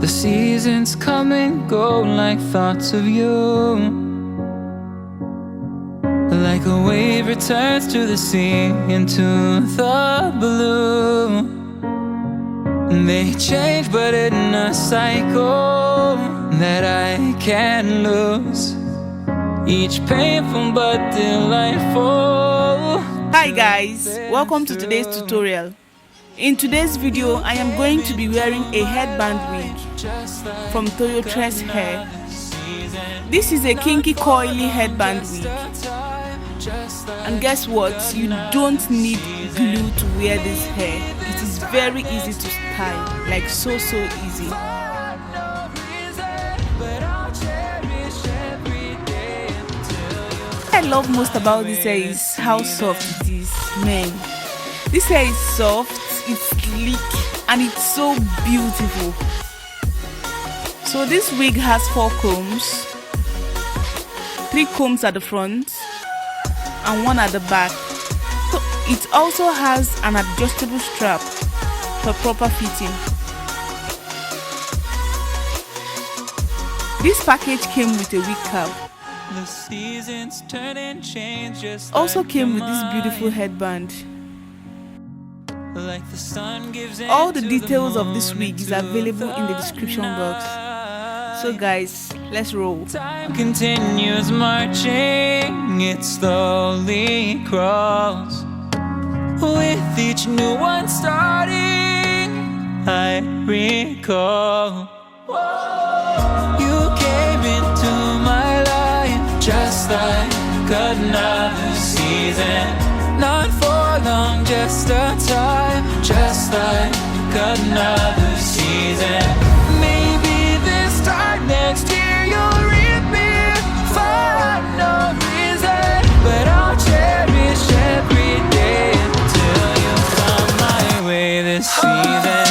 The seasons come and go like thoughts of you. Like a wave returns to the sea, into the blue. They change but in a cycle that I can't lose. Each painful but delightful. Hi guys, welcome to today's tutorial. In today's video, I am going to be wearing a headband wig from Toyotress hair. This is a kinky coily headband wig. And guess what? You don't need glue to wear this hair. It is very easy to style, like so easy. What I love most about this hair is how soft it is. Man, this hair is soft, it's sleek, and it's so beautiful. So this wig has 4 combs, 3 combs at the front and 1 at the back. So it also has an adjustable strap for proper fitting. This package came with a wig cap. Also came with this beautiful headband. All the details of this wig is available in the description box. So guys, let's roll. Time continues marching, it slowly crawls. With each new one starting, I recall. You came into my life just like another season. Not for long, just a time, just like another season. Maybe this time next year you'll reappear for no reason, but I'll cherish every day until you come my way this season.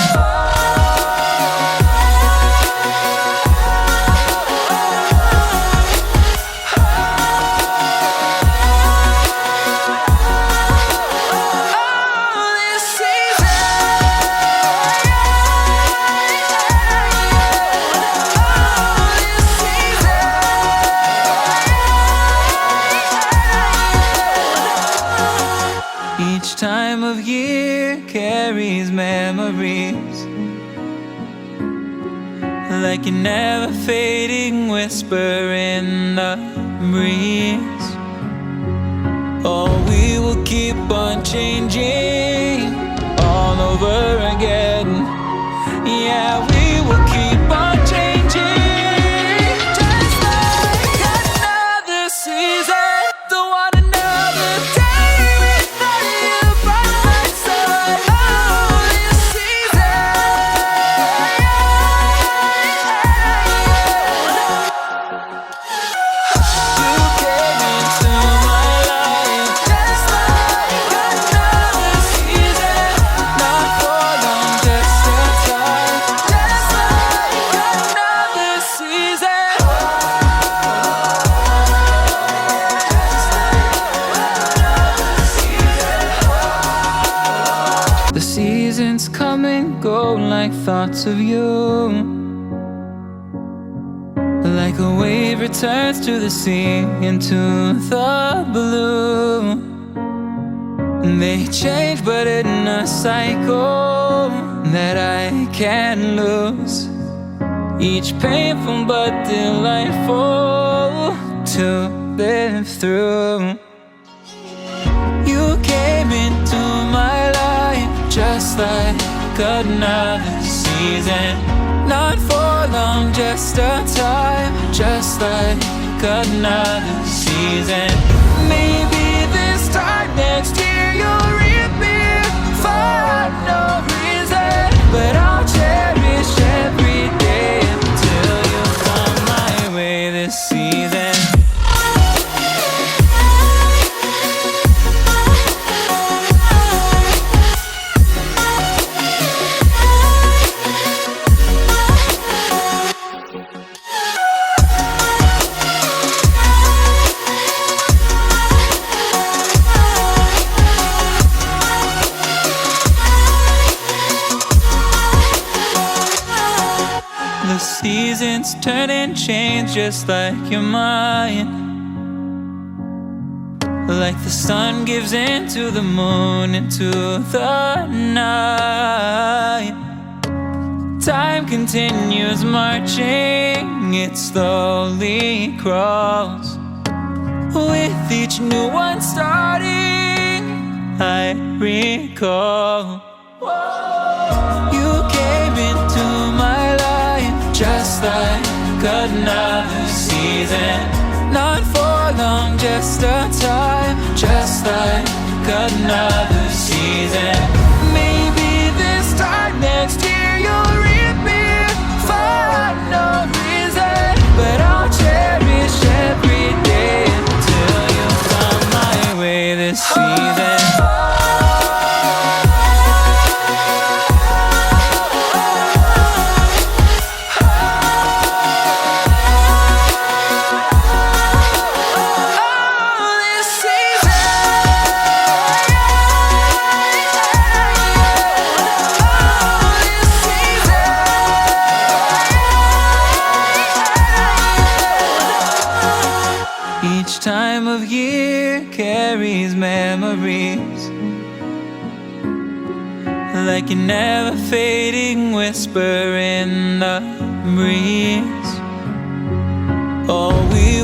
Each time of year carries memories, like a never fading whisper in the breeze. Oh, we will keep on changing all over again. Yeah, we will keep on changing, just like another season. Don't want another day without you by my side. Oh, this season. You came into my life just like another season. Not for long, just a time, just like another season. The seasons come and go like thoughts of you. Like a wave returns to the sea, into the blue. They change but in a cycle that I can't lose. Each painful but delightful to live through. You came into my life just like another season. Not for long, just a time, just like another season. Maybe this time next year you'll reappear for no reason, but I'll cherish every day until you come my way this season. The seasons turn and change just like your mind. Like the sun gives into the moon, into the night. Time continues marching, it slowly crawls. With each new one starting, I recall you came into my life just like another season. Not for long, just a time, just like another season. Maybe this time next year you'll reappear for no reason, but I'll cherish every day until you come my way this season. Each time of year carries memories, like a never fading whisper in the breeze. Oh, we